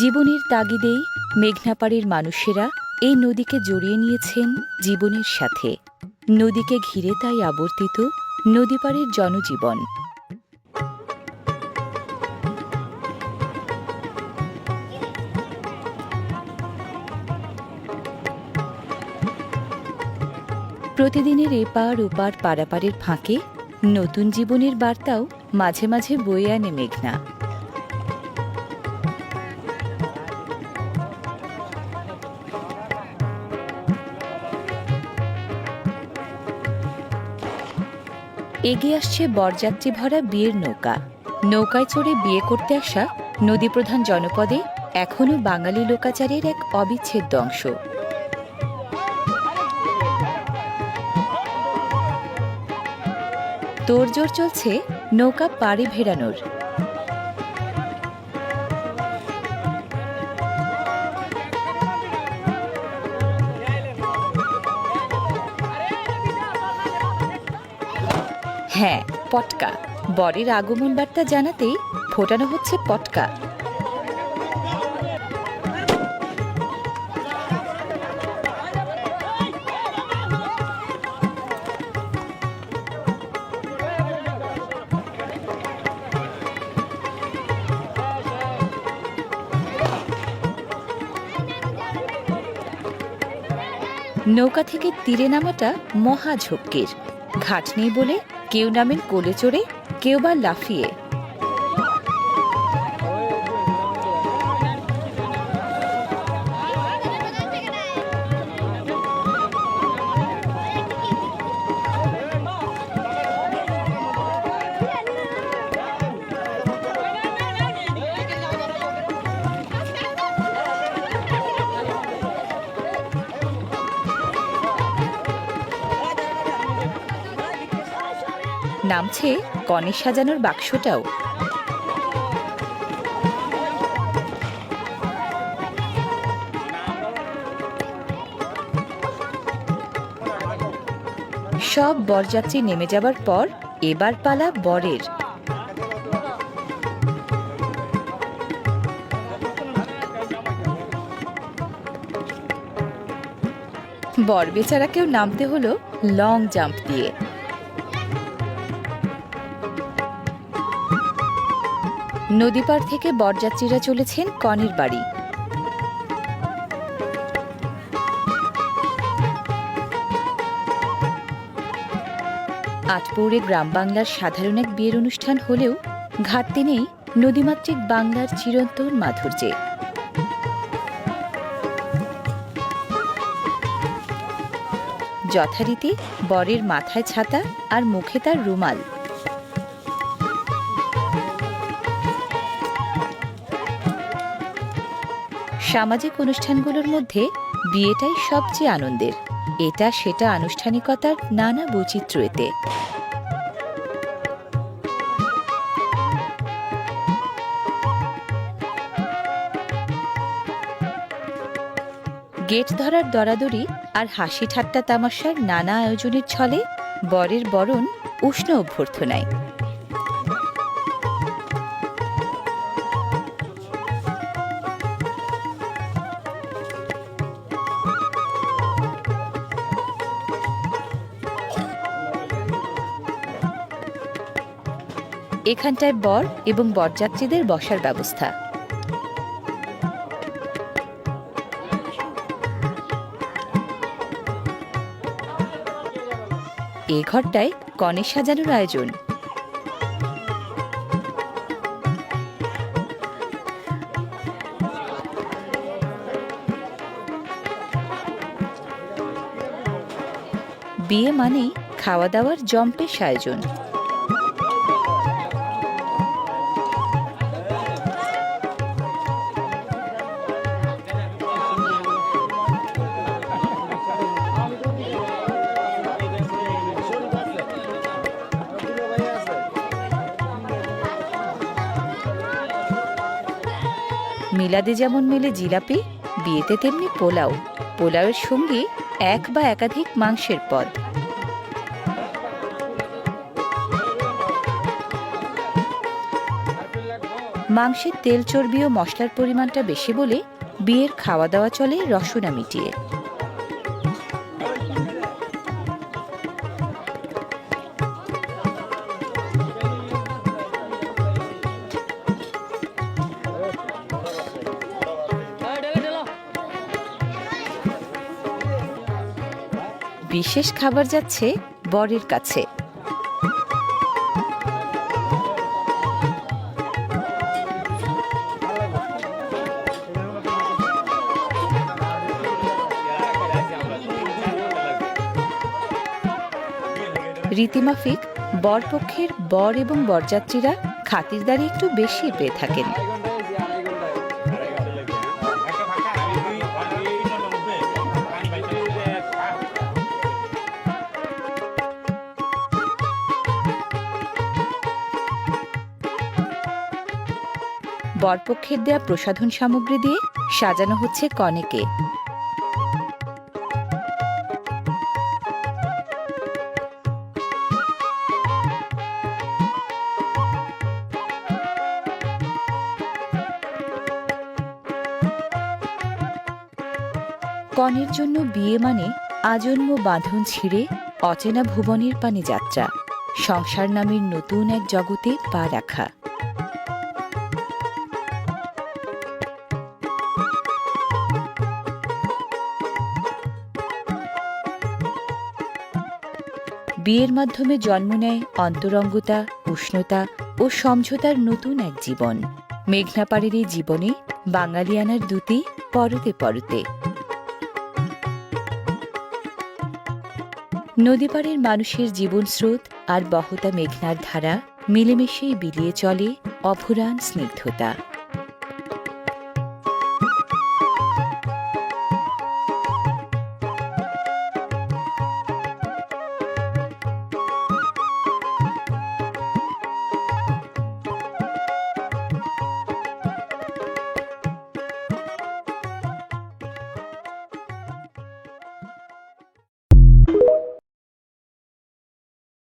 জীবনের তাগিদেই মেঘনাপাড়ের মানুষেরা এই নদীকে জড়িয়ে নিয়েছেন জীবনের সাথে। নদীকে ঘিরে তাই আবর্তিত নদীপাড়ের জনজীবন। প্রতিদিনের এপার ওপার পারাপারের ফাঁকে নতুন জীবনের বার্তাও মাঝে মাঝে বয়ে আনে মেঘনা। এগিয়ে আসছে বরযাত্রী ভরা বিয়ের নৌকা। নৌকায় চড়ে বিয়ে করতে আসা নদীপ্রধান জনপদে এখনও বাঙালি লোকাচারের এক অবিচ্ছেদ্য অংশ। তোড়জোড় চলছে নৌকা পাড়ে ভেড়ানোর। হ্যাঁ, পটকা। বরের আগমন বার্তা জানাতেই ফোটানো হচ্ছে পটকা। নৌকা থেকে তীরে নামাটা মহা ঝক্কির। ঘাট নেই বলে কেউ নামেন কোলে চড়ে, কেউ বা লাফিয়ে। নামছে কনে সাজানোর বাক্সটাও। সব বরযাত্রী নেমে যাবার পর এবার পালা বরের। বর বেচারাকেও নামতে হলো লং জাম্প দিয়ে। নদীপাড় থেকে বরযাত্রীরা চলেছেন কনের বাড়ি। আটপৌরে গ্রাম বাংলার সাধারণ এক বিয়ের অনুষ্ঠান হলেও ঘাটতি নেই নদীমাতৃক বাংলার চিরন্তন মাধুর্যে। যথারীতি বরের মাথায় ছাতা আর মুখে তার রুমাল। সামাজিক অনুষ্ঠানগুলোর মধ্যে বিয়েটাই সবচেয়ে আনন্দের। এটা সেটা আনুষ্ঠানিকতার নানা বৈচিত্র্য এতে। গেট ধরার দরাদরি আর হাসি ঠাট্টা তামাশার নানা আয়োজনের ছলে বরের বরণ উষ্ণ অভ্যর্থনায়। এখানটায় বর এবং বরযাত্রীদের বসার ব্যবস্থা। এ ঘরটায় কনে সাজানোর আয়োজন। বিয়ে মানেই খাওয়া দাওয়ার জম্পেশ আয়োজন। মিলাদে যেমন মেলে জিলাপি, বিয়েতে তেমনি পোলাও। পোলাওয়ের সঙ্গে এক বা একাধিক মাংসের পদ। মাংসের তেল চর্বি ও মশলার পরিমাণটা বেশি বলে বিয়ের খাওয়া দাওয়া চলে রসনা মিটিয়ে। বিশেষ খাবার যাচ্ছে বরের কাছে। রীতিমাফিক বরপক্ষের বর এবং বরযাত্রীরা খাতিরদারি একটু বেশি পেয়ে থাকেন। বরপক্ষের দেয়া প্রসাধন সামগ্রী দিয়ে সাজানো হচ্ছে কনেকে। কনের জন্য বিয়ে মানে আজন্ম বাঁধন ছিঁড়ে অচেনা ভুবনের পানে যাত্রা, সংসার নামের নতুন এক জগতে পা রাখা। বিয়ের মাধ্যমে জন্ম নেয় অন্তরঙ্গতা, উষ্ণতা ও সমঝোতার নতুন এক জীবন। মেঘনাপাড়ের এই জীবনে বাঙালিয়ানার দ্যুতি পরতে পরতে। নদীপাড়ের মানুষের জীবন স্রোত আর বহতা মেঘনার ধারা মিলেমিশেই বিলিয়ে চলে অভুরান স্নিগ্ধতা।